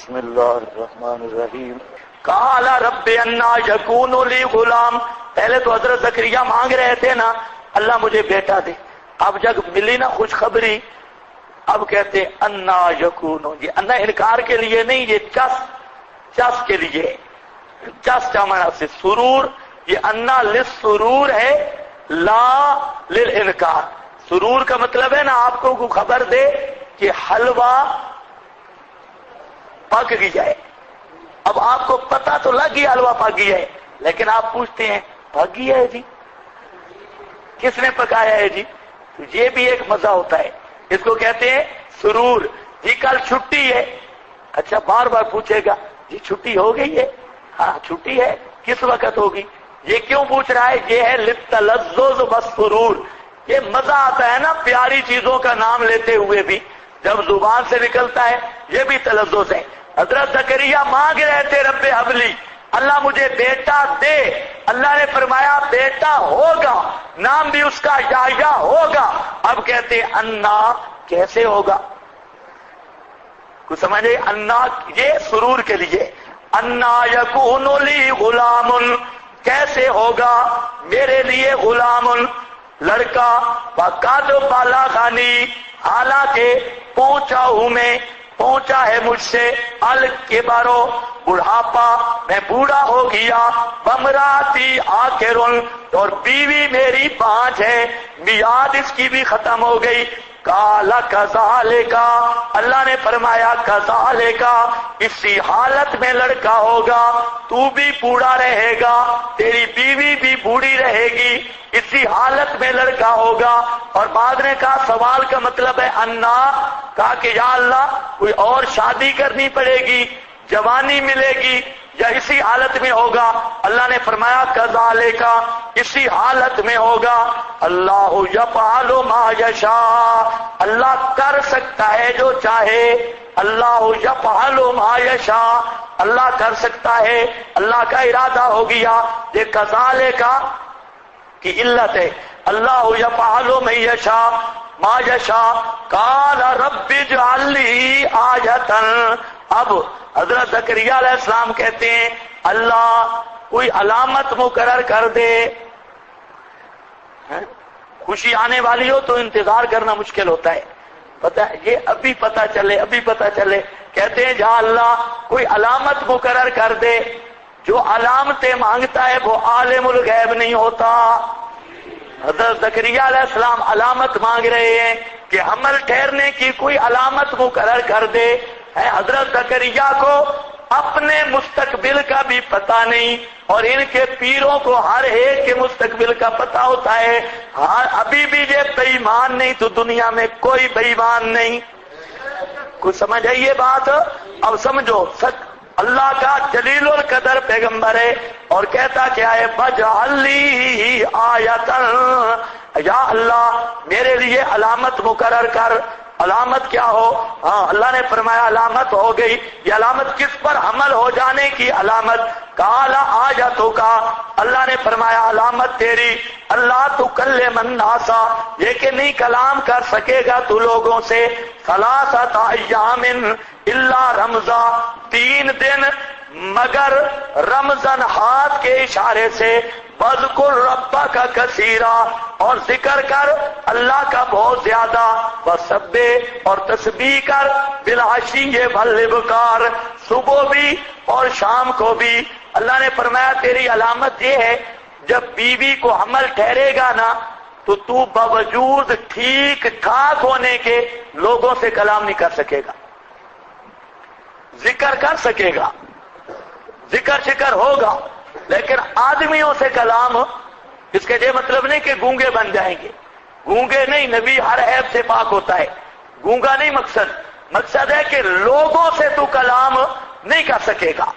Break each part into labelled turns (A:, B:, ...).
A: بسم اللہ الرحمن الرحیم قال رب انا یکون لی غلام. پہلے تو حضرت زکریا مانگ رہے تھے نا اللہ مجھے بیٹا دے، اب جب ملی نا خوشخبری اب کہتے انا یکون. یہ انا انکار کے لیے نہیں، یہ چس کے لیے، چس چامنا سے سرور. یہ انا للسرور ہے لا للانکار. سرور کا مطلب ہے نا آپ کو خبر دے کہ حلوہ پک گیا ہے. اب آپ کو پتا تو لگ گیا حلوہ پک گیا ہے، لیکن آپ پوچھتے ہیں پک گیا ہے جی، کس نے پکایا ہے جی؟ تو یہ بھی ایک مزہ ہوتا ہے، اس کو کہتے ہیں سرور. جی کل چھٹی ہے، اچھا بار بار پوچھے گا جی چھٹی ہو گئی ہے؟ ہاں چھٹی ہے، کس وقت ہوگی؟ یہ کیوں پوچھ رہا ہے؟ یہ ہے للتلذذ والسرور. یہ مزہ آتا ہے نا پیاری چیزوں کا نام لیتے ہوئے بھی، جب زبان سے نکلتا ہے یہ بھی تلذذ ہے. حضرت زکریا مانگ رہے تھے رب حبلی، اللہ مجھے بیٹا دے. اللہ نے فرمایا بیٹا ہوگا، نام بھی اس کا یحییٰ ہوگا. اب کہتے انا کیسے ہوگا؟ کچھ سمجھے؟ انا یہ سرور کے لیے. انا یکون لی غلام، کیسے ہوگا میرے لیے غلام لڑکا. وقد بلغنی، حالانکہ پہنچا ہوں میں، پہنچا ہے مجھ سے الکبر، بڑھاپا، میں بوڑھا ہو گیا. وامراتی عاقر، اور بیوی میری بانجھ ہے، میعاد اس کی بھی ختم ہو گئی. قال کذالک، اللہ نے فرمایا کذالک، اسی حالت میں لڑکا ہوگا، تو بھی بوڑھا رہے گا، تیری بیوی بھی بوڑھی رہے گی، اسی حالت میں لڑکا ہوگا. اور بعد نے کہا سوال کا مطلب ہے انا، کہا کہ یا اللہ کوئی اور شادی کرنی پڑے گی، جوانی ملے گی، یا اسی حالت میں ہوگا؟ اللہ نے فرمایا کذالک، اسی حالت میں ہوگا. اللہ یفعل ما یشاء، اللہ کر سکتا ہے جو چاہے. اللہ یفعل ما یشاء، اللہ کر سکتا ہے، اللہ کا ارادہ ہو گیا. یہ کذالک کی علت ہے. اللہ یفعل ما یشاء ما یشاء. قال رب اجعل لی آیۃ. اب حضرت زکریا علیہ السلام کہتے ہیں اللہ کوئی علامت مقرر کر دے. خوشی آنے والی ہو تو انتظار کرنا مشکل ہوتا ہے، پتہ ہے یہ ابھی پتہ چلے ابھی پتہ چلے. کہتے ہیں جا اللہ کوئی علامت مقرر کر دے. جو علامتیں مانگتا ہے وہ عالم الغیب نہیں ہوتا. حضرت زکریا علیہ السلام علامت مانگ رہے ہیں کہ حمل ٹھہرنے کی کوئی علامت مقرر کر دے. حضرت زکریا کو اپنے مستقبل کا بھی پتہ نہیں، اور ان کے پیروں کو ہر ایک کے مستقبل کا پتہ ہوتا ہے. ہاں ابھی بھی یہ بے ایمان نہیں تو دنیا میں کوئی بے ایمان نہیں. کچھ سمجھ آئی یہ بات؟ اب سمجھو اللہ کا جلیل القدر پیغمبر ہے اور کہتا کیا ہے وَاجْعَلْ لِي آیَةً، یا اللہ میرے لیے علامت مقرر کر. علامت کیا ہو؟ ہاں اللہ نے فرمایا علامت ہو گئی. یہ علامت کس پر؟ حمل ہو جانے کی علامت. قال آیتک، اللہ نے فرمایا علامت تیری اللہ تکلم الناس، یہ کہ نہیں کلام کر سکے گا تو لوگوں سے. ثلاثۃ ایام الا رمزا، 3 دن مگر رمضان ہاتھ کے اشارے سے. وَاذْكُرْ رَبَّكَ كَثِيرًا، اور ذکر کر اللہ کا بہت زیادہ. وَسَبِّحْ، اور تسبیح کر. بِالْعَشِيِّ وَالْإِبْكَارِ، صبح بھی اور شام کو بھی. اللہ نے فرمایا تیری علامت یہ ہے جب بیوی کو حمل ٹھہرے گا نا تو باوجود ٹھیک ٹھاک ہونے کے لوگوں سے کلام نہیں کر سکے گا. ذکر کر سکے گا، ذکر شکر ہوگا، لیکن آدمیوں سے کلام، اس کا یہ مطلب نہیں کہ گونگے بن جائیں گے. گونگے نہیں، نبی ہر عیب سے پاک ہوتا ہے. گونگا نہیں مقصد ہے کہ لوگوں سے تو کلام نہیں کر سکے گا،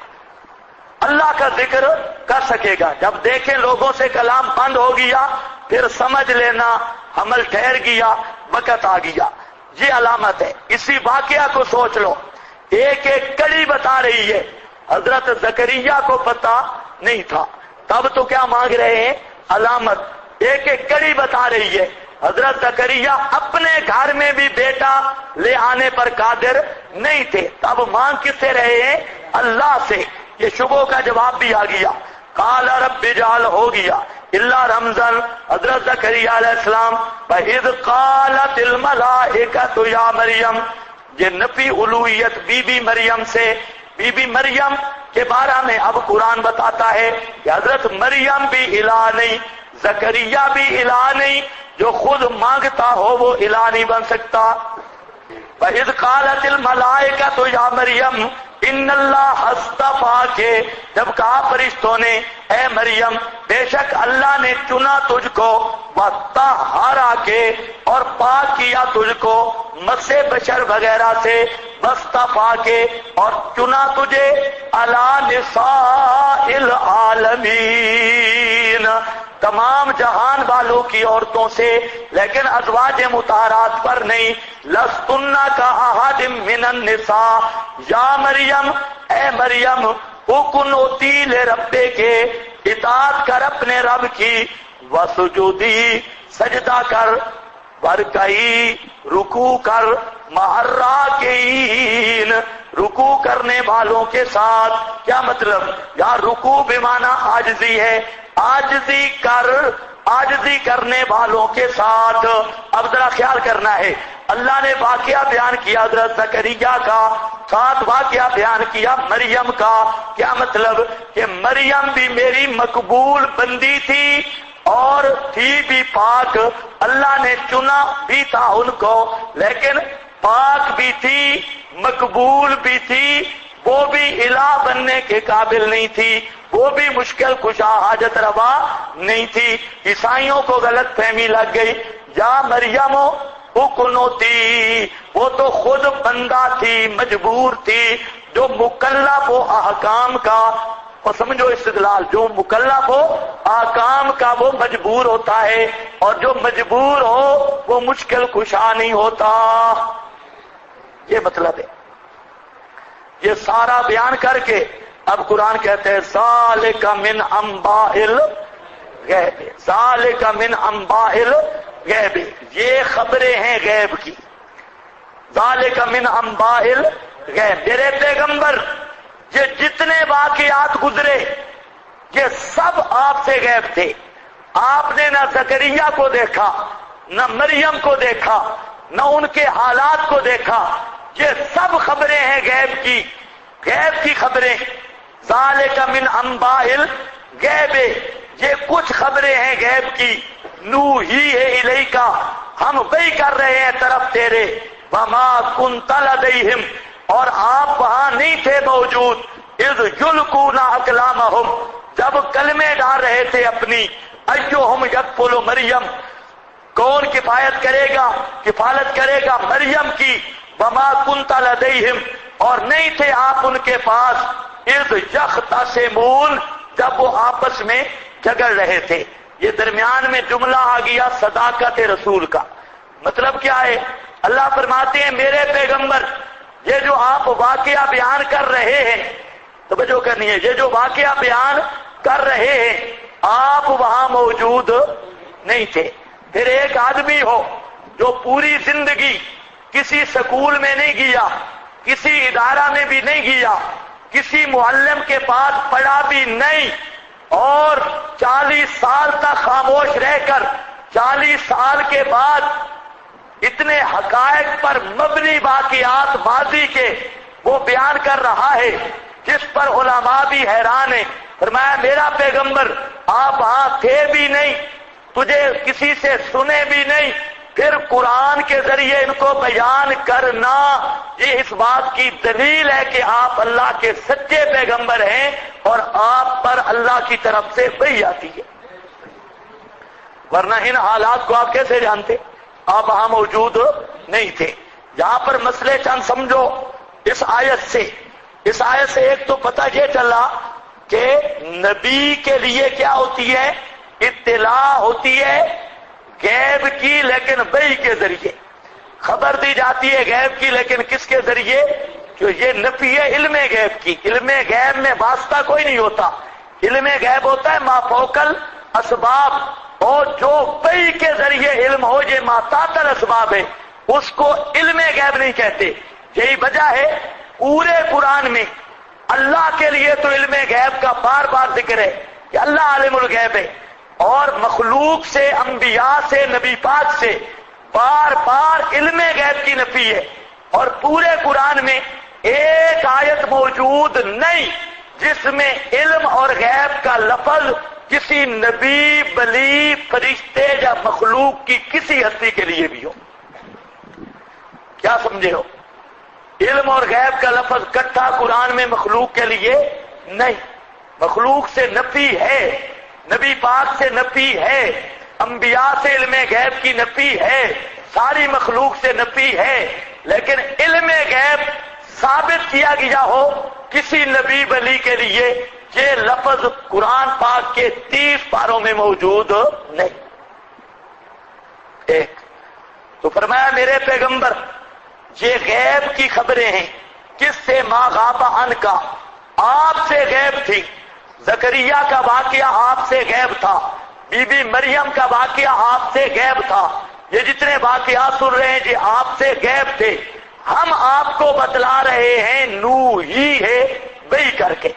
A: اللہ کا ذکر کر سکے گا. جب دیکھیں لوگوں سے کلام بند ہو گیا پھر سمجھ لینا حمل ٹھہر گیا، وقت آ گیا. یہ علامت ہے. اسی واقعہ کو سوچ لو، ایک ایک کڑی بتا رہی ہے. حضرت زکریا کو پتا نہیں تھا، تب تو کیا مانگ رہے ہیں؟ علامت. ایک ایک کڑی بتا رہی ہے. حضرت زکریا اپنے گھر میں بھی بیٹا لے آنے پر قادر نہیں تھے، اب مانگ کس سے رہے ہیں؟ اللہ سے۔ یہ شبہوں کا جواب بھی آ گیا۔ قال رب اجعل ہو گیا الا رمزن، حضرت زکریا علیہ السلام فَإِذْ قَالَتِ الْمَلَائِكَةُ يَا مریم، یہ نفی الوہیت بی بی مریم سے، بی بی مریم کے بارے میں اب قرآن بتاتا ہے کہ حضرت مریم بھی الہ نہیں، زکریا بھی الہ نہیں، جو خود مانگتا ہو وہ الہ نہیں بن سکتا۔ وَإِذْ قَالَتِ الْمَلَائِكَةُ يَا مریم ان اللہ اصطفاک، جب کہا فرشتوں نے اے مریم بے شک اللہ نے چنا تجھ کو، وطہرک اور پاک کیا تجھ کو مس بشر وغیرہ سے، واصطفا کے اور چنا تجھے علی نساء العالمین، تمام جہان والوں کی عورتوں سے، لیکن ازواج مطہرات پر نہیں۔ لستن کا احد من النساء، یا مریم اے مریم اقنتی لربے کے، اطاعت کر اپنے رب کی، وسجودی سجدہ کر، ورکعی رکوع کر، مع الراکعین رکوع کرنے والوں کے ساتھ۔ کیا مطلب؟ یہاں رکوع بمعنی عاجزی ہے، عاجزی کر، عاجزی کرنے والوں کے ساتھ۔ اب ذرا خیال کرنا ہے، اللہ نے واقعہ بیان کیا حضرت زکریا کا، ساتھ واقعہ بیان کیا مریم کا۔ کیا مطلب؟ کہ مریم بھی میری مقبول بندی تھی اور تھی بھی پاک، اللہ نے چنا بھی تھا ان کو، لیکن پاک بھی تھی، مقبول بھی تھی، وہ بھی الہ بننے کے قابل نہیں تھی، وہ بھی مشکل کشا حاجت روا نہیں تھی۔ عیسائیوں کو غلط فہمی لگ گئی، یا مریم اقنتی، وہ تو خود بندہ تھی، مجبور تھی، جو مکلف ہو احکام کا، اور سمجھو استدلال، جو مکلف ہو احکام کا وہ مجبور ہوتا ہے، اور جو مجبور ہو وہ مشکل کشا نہیں ہوتا۔ یہ مطلب ہے۔ یہ سارا بیان کر کے اب قرآن کہتے ہیں ذالک من انباء الغیب، ذالک من انباء الغیب، یہ خبریں ہیں غیب کی۔ ذالک من انباء الغیب، میرے پیغمبر یہ جتنے واقعات گزرے یہ سب آپ سے غیب تھے، آپ نے نہ زکریا کو دیکھا، نہ مریم کو دیکھا، نہ ان کے حالات کو دیکھا، یہ سب خبریں ہیں غیب کی، غیب کی خبریں۔ ذالک من انباء الغیب، یہ کچھ خبریں ہیں غیب کی، نوحی الیک، ہم وحی کر رہے ہیں طرف تیرے، وما کنت لدیہم، اور آپ وہاں نہیں تھے موجود، اذ یلقون اقلامہم، جب کلمے ڈال رہے تھے اپنی، ایہم یکفل مریم، کون کفایت کرے گا، کفالت کرے گا مریم کی، وما کنت لدیہم، اور نہیں تھے آپ ان کے پاس، اذ یختصمون، جب وہ آپس میں جھگڑ رہے تھے۔ یہ درمیان میں جملہ آ گیا صداقت رسول کا، مطلب کیا ہے؟ اللہ فرماتے ہیں میرے پیغمبر یہ جو آپ واقعہ بیان کر رہے ہیں، توجہ کرنی ہے، یہ جو واقعہ بیان کر رہے ہیں آپ وہاں موجود نہیں تھے۔ پھر ایک آدمی ہو جو پوری زندگی کسی سکول میں نہیں گیا، کسی ادارہ میں بھی نہیں گیا، کسی معلم کے پاس پڑھا بھی نہیں، اور 40 سال تک خاموش رہ کر 40 سال کے بعد اتنے حقائق پر مبنی واقعات ماضی کے وہ بیان کر رہا ہے جس پر علماء بھی حیران ہیں۔ فرمایا میرا پیغمبر آپ وہاں تھے بھی نہیں، تجھے کسی سے سنے بھی نہیں، پھر قرآن کے ذریعے ان کو بیان کرنا یہ اس بات کی دلیل ہے کہ آپ اللہ کے سچے پیغمبر ہیں اور آپ پر اللہ کی طرف سے وحی آتی ہے، ورنہ ان حالات کو آپ کیسے جانتے؟ آپ وہاں موجود نہیں تھے۔ یہاں پر مسئلے چند سمجھو اس آیت سے۔ اس آیت سے ایک تو پتہ یہ چلا کہ نبی کے لیے کیا ہوتی ہے؟ اطلاع ہوتی ہے غیب کی، لیکن وحی کے ذریعے خبر دی جاتی ہے غیب کی، لیکن کس کے ذریعے؟ کہ یہ نفی ہے علم غیب کی۔ علم غیب میں واسطہ کوئی نہیں ہوتا، علم غیب ہوتا ہے ما فوق الاسباب، اور جو وحی کے ذریعے علم ہو یہ ماتاتر اسباب ہے، اس کو علم غیب نہیں کہتے۔ یہی وجہ ہے پورے قرآن میں اللہ کے لیے تو علم غیب کا بار بار ذکر ہے کہ اللہ عالم الغیب ہے، اور مخلوق سے، انبیاء سے، نبی پاک سے بار بار علم غیب کی نفی ہے۔ اور پورے قرآن میں ایک آیت موجود نہیں جس میں علم اور غیب کا لفظ کسی نبی، ولی، فرشتے یا مخلوق کی کسی ہستی کے لیے بھی ہو۔ کیا سمجھے ہو؟ علم اور غیب کا لفظ کٹھا قرآن میں مخلوق کے لیے نہیں، مخلوق سے نفی ہے، نبی پاک سے نفی ہے، انبیاء سے علم غیب کی نفی ہے، ساری مخلوق سے نفی ہے، لیکن علم غیب ثابت کیا گیا ہو کسی نبی ولی کے لیے یہ لفظ قرآن پاک کے 30 پاروں میں موجود نہیں۔ ایک تو فرمایا میرے پیغمبر یہ غیب کی خبریں ہیں، کس سے؟ ما غاب عن کا، آپ سے غیب تھی۔ زکریا کا واقعہ آپ سے غیب تھا، بی بی مریم کا واقعہ آپ سے غیب تھا، یہ جتنے واقعات سن رہے ہیں یہ آپ سے غیب تھے، ہم آپ کو بتلا رہے ہیں، نو ہی ہے وہی کر کے۔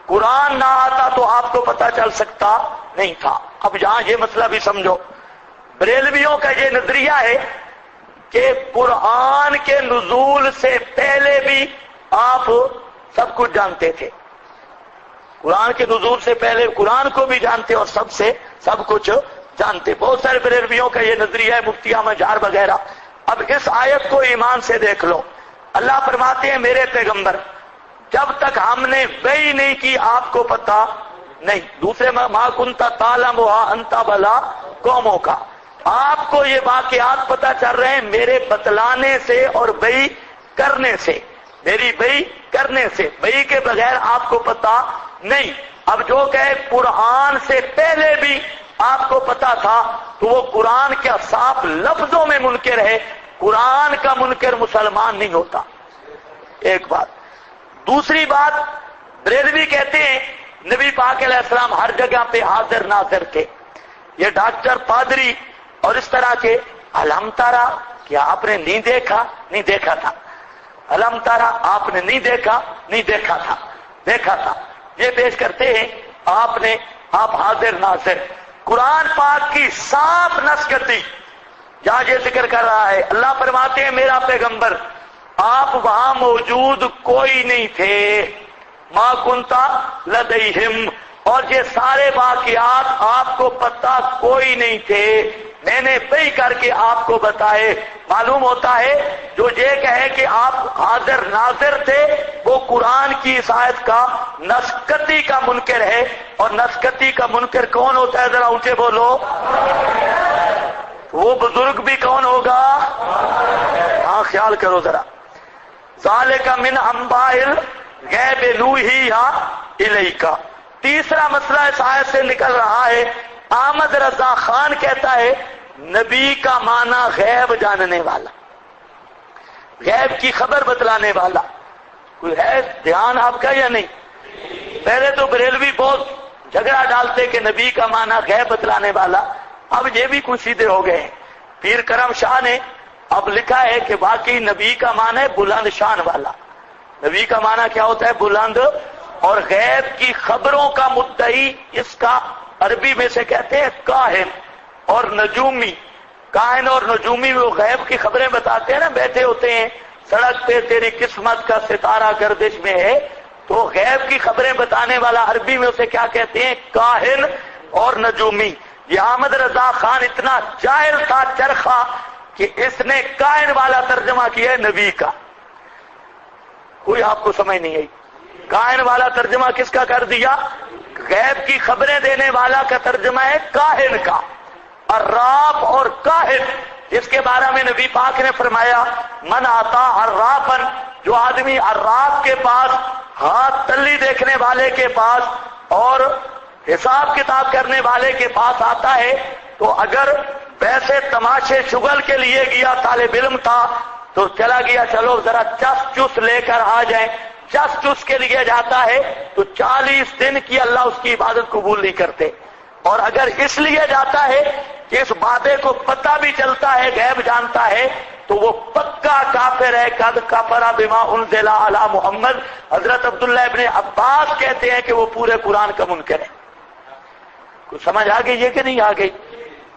A: قرآن نہ آتا تو آپ کو پتہ چل سکتا نہیں تھا۔ اب یہاں یہ مسئلہ بھی سمجھو، بریلویوں کا یہ نظریہ ہے کہ قرآن کے نزول سے پہلے بھی آپ سب کچھ جانتے تھے، قرآن کے نزول سے پہلے قرآن کو بھی جانتے اور سب سے سب کچھ جانتے۔ بہت سارے بریلویوں کا یہ نظریہ ہے، مفتی احمد جار وغیرہ۔ اب اس آیت کو ایمان سے دیکھ لو، اللہ فرماتے ہیں میرے پیغمبر جب تک ہم نے وحی نہیں کی آپ کو پتا نہیں۔ دوسرے ما کنت تعلمها انت ولا قومک، آپ کو یہ واقعات پتا چل رہے ہیں میرے بتلانے سے اور وحی کرنے سے، میری وحی کرنے سے، وحی کے بغیر آپ کو پتا نہیں۔ اب جو کہے قرآن سے پہلے بھی آپ کو پتا تھا تو وہ قرآن کیا صاف لفظوں میں منکر ہے، قرآن کا منکر مسلمان نہیں ہوتا۔ ایک بات۔ دوسری بات، بریلوی کہتے ہیں نبی پاک علیہ السلام ہر جگہ پہ حاضر ناظر تھے۔ یہ ڈاکٹر، پادری اور اس طرح کے علم تارا، کیا آپ نے نہیں دیکھا؟ نہیں دیکھا تھا۔ علم تارا، آپ نے نہیں دیکھا؟ نہیں دیکھا تھا، دیکھا تھا۔ یہ پیش کرتے ہیں آپ حاضر ناظر۔ قرآن پاک کی صاف نسکتی جہاں یہ ذکر کر رہا ہے، اللہ فرماتے ہیں میرا پیغمبر آپ وہاں موجود کوئی نہیں تھے، ما کنتا لدیہم، اور یہ سارے واقعات آپ کو پتہ کوئی نہیں تھے، میں نے وحی کر کے آپ کو بتائے۔ معلوم ہوتا ہے جو یہ کہے کہ آپ حاضر ناظر تھے وہ قرآن کی اس آیت کا نسکتی کا منکر ہے، اور نسکتی کا منکر کون ہوتا ہے؟ ذرا اونچے بولو۔ وہ بزرگ بھی کون ہوگا؟ ہاں خیال کرو ذرا۔ ذالک من انباء الغیب نوحیھا الیک۔ تیسرا مسئلہ اس آیت سے نکل رہا ہے، احمد رضا خان کہتا ہے نبی کا معنی غیب جاننے والا، غیب کی خبر بتلانے والا۔ کوئی ہے دھیان آپ کا یا نہیں؟ پہلے تو بریلوی بہت جھگڑا ڈالتے کہ نبی کا معنی غیب بتلانے والا، اب یہ بھی کچھ سیدھے ہو گئے ہیں۔ پیر کرم شاہ نے اب لکھا ہے کہ واقعی نبی کا معنی ہے بلند شان والا۔ نبی کا معنی کیا ہوتا ہے؟ بلند، اور غیب کی خبروں کا مدعی اس کا عربی میں سے کہتے ہیں کاہن اور نجومی۔ کاہن اور نجومی وہ غیب کی خبریں بتاتے ہیں نا، بیٹھے ہوتے ہیں سڑک پہ تیری قسمت کا ستارہ گردش میں ہے، تو غیب کی خبریں بتانے والا عربی میں اسے کیا کہتے ہیں؟ کاہن اور نجومی۔ یہ احمد رضا خان اتنا جاہل تھا چرخا کہ اس نے کاہن والا ترجمہ کیا ہے نبی کا۔ کوئی آپ کو سمجھ نہیں آئی؟ کاہن والا ترجمہ کس کا کر دیا؟ غیب کی خبریں دینے والا کا ترجمہ ہے کاہن کا۔ عراف اور کاہن، اس کے بارے میں نبی پاک نے فرمایا من آتا عرافن، جو آدمی عراف کے پاس، ہاتھ تلی دیکھنے والے کے پاس اور حساب کتاب کرنے والے کے پاس آتا ہے، تو اگر ویسے تماشے شغل کے لیے گیا، طالب علم تھا تو چلا گیا چلو ذرا چس چس لے کر آ جائیں، چس چس کے لیے جاتا ہے تو 40 دن کی اللہ اس کی عبادت قبول نہیں کرتے۔ اور اگر اس لیے جاتا ہے کہ اس بابے کو پتہ بھی چلتا ہے، غیب جانتا ہے، تو وہ پکا کافر ہے۔ قد کفر بما انزل علی محمد، حضرت عبداللہ ابن عباس کہتے ہیں کہ وہ پورے قرآن کا منکر ہے۔ کچھ سمجھ آ گئی ہے کہ نہیں آ گئی؟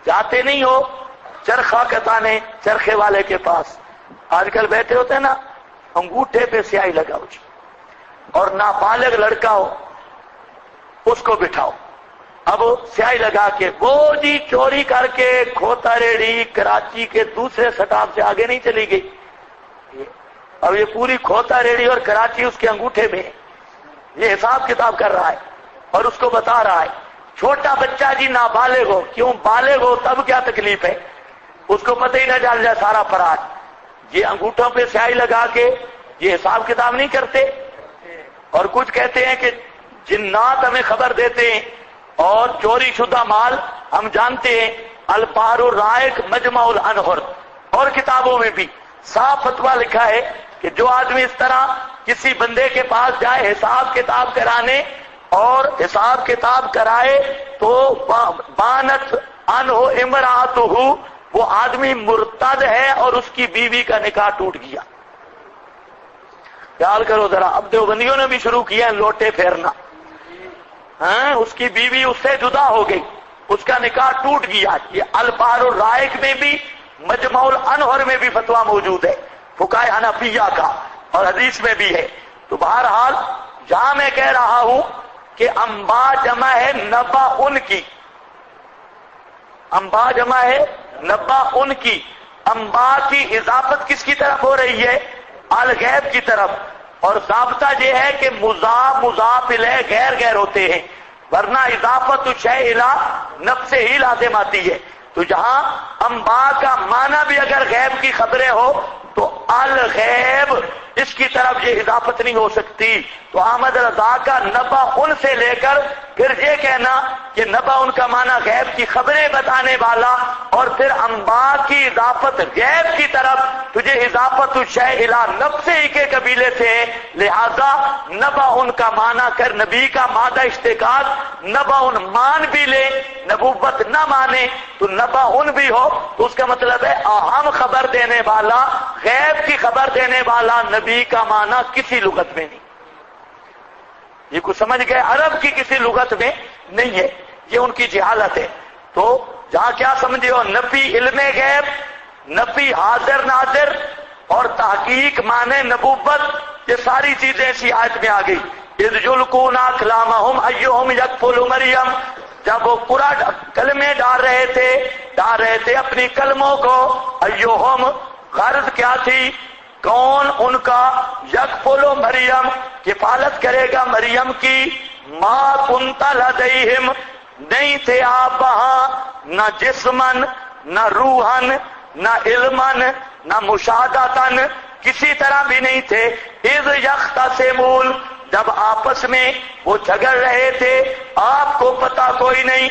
A: جاتے نہیں ہو چرخہ کتانے چرخے والے کے پاس، آج کل بیٹھے ہوتے ہیں نا، انگوٹھے پہ سیاہی لگاؤ جی، اور نابالغ لڑکا ہو اس کو بٹھاؤ، اب سیاہی لگا کے وہ جی چوری کر کے کھوتا ریڑھی کراچی کے دوسرے سٹاپ سے آگے نہیں چلی گئی، اب یہ پوری کھوتا ریڑھی اور کراچی اس کے انگوٹھے میں، یہ حساب کتاب کر رہا ہے اور اس کو بتا رہا ہے۔ چھوٹا بچہ جی نابالغ ہو، کیوں بالغ ہو تب کیا تکلیف ہے، اس کو پتہ ہی نہ چل جائے سارا فراڈ، یہ انگوٹھوں پہ سیاہی لگا کے یہ حساب کتاب نہیں کرتے۔ اور کچھ کہتے ہیں کہ جنات ہمیں خبر دیتے ہیں اور چوری شدہ مال ہم جانتے ہیں۔ البحر الرائق مجمع الانہر اور کتابوں میں بھی صاف فتویٰ لکھا ہے کہ جو آدمی اس طرح کسی بندے کے پاس جائے حساب کتاب کرانے اور حساب کتاب کرائے تو بانت عنہ امرأتہ، وہ آدمی مرتد ہے اور اس کی بیوی کا نکاح ٹوٹ گیا۔ خیال کرو ذرا، اب دیوبندیوں نے بھی شروع کیا ہے لوٹے پھیرنا، ہاں اس کی بیوی اس سے جدا ہو گئی، اس کا نکاح ٹوٹ گیا۔ یہ البحر الرائق میں بھی مجمع الانہر میں بھی فتویٰ موجود ہے فقہائے حنفیہ کا، اور حدیث میں بھی ہے۔ تو بہرحال جہاں میں کہہ رہا ہوں کہ انبا جمع ہے نبا ان کی، انبا جمع ہے نبا ان کی، انبا کی اضافت کس کی طرف ہو رہی ہے؟ الغیب کی طرف، اور ضابطہ یہ ہے کہ مضاف مضاف الیہ غیر غیر ہوتے ہیں، ورنہ اضافت شیء الی نفس ہی لازم آتی ہے۔ تو جہاں انبا کا معنی بھی اگر غیب کی خبریں ہو تو الغیب اس کی طرف یہ اضافت نہیں ہو سکتی۔ تو احمد رضا کا نبا ان سے لے کر پھر یہ کہنا کہ نبا ان کا معنی غیب کی خبریں بتانے والا، اور پھر انبا کی اضافت غیب کی طرف، تجھے اضافت الشیء الی نفس ہی کے قبیلے سے، لہذا نبا ان کا معنی کر نبی کا مادہ اشتقاق، نبا ان مان بھی لے نبوت نہ مانے تو نبا ان بھی ہو، تو اس کا مطلب ہے اہم خبر دینے والا، غیب کی خبر دینے والا نبی کا معنی کسی لغت میں نہیں۔ یہ کچھ سمجھ گئے؟ عرب کی کسی لغت میں نہیں ہے، یہ ان کی جہالت ہے۔ تو جہاں کیا سمجھے ہو، نفی علم غیب، نفی حاضر ناظر، اور تحقیق مانے نبوت، یہ ساری چیزیں اسی آیت میں آ گئی۔ اذ یلقون اقلامہم ایہم یکفل مریم، جب وہ کلمے ڈال رہے تھے اپنی کلموں کو، ایہم غرض کیا تھی، کون ان کا، یکفل مریم کفالت کرے گا مریم کی، ما کنت لدیہم نہیں تھے آپ وہاں، نہ جسمن نہ روحن نہ علمن نہ مشاہدتن، کسی طرح بھی نہیں تھے، اذ یختصمون جب آپس میں وہ جھگڑ رہے تھے، آپ کو پتا کوئی نہیں،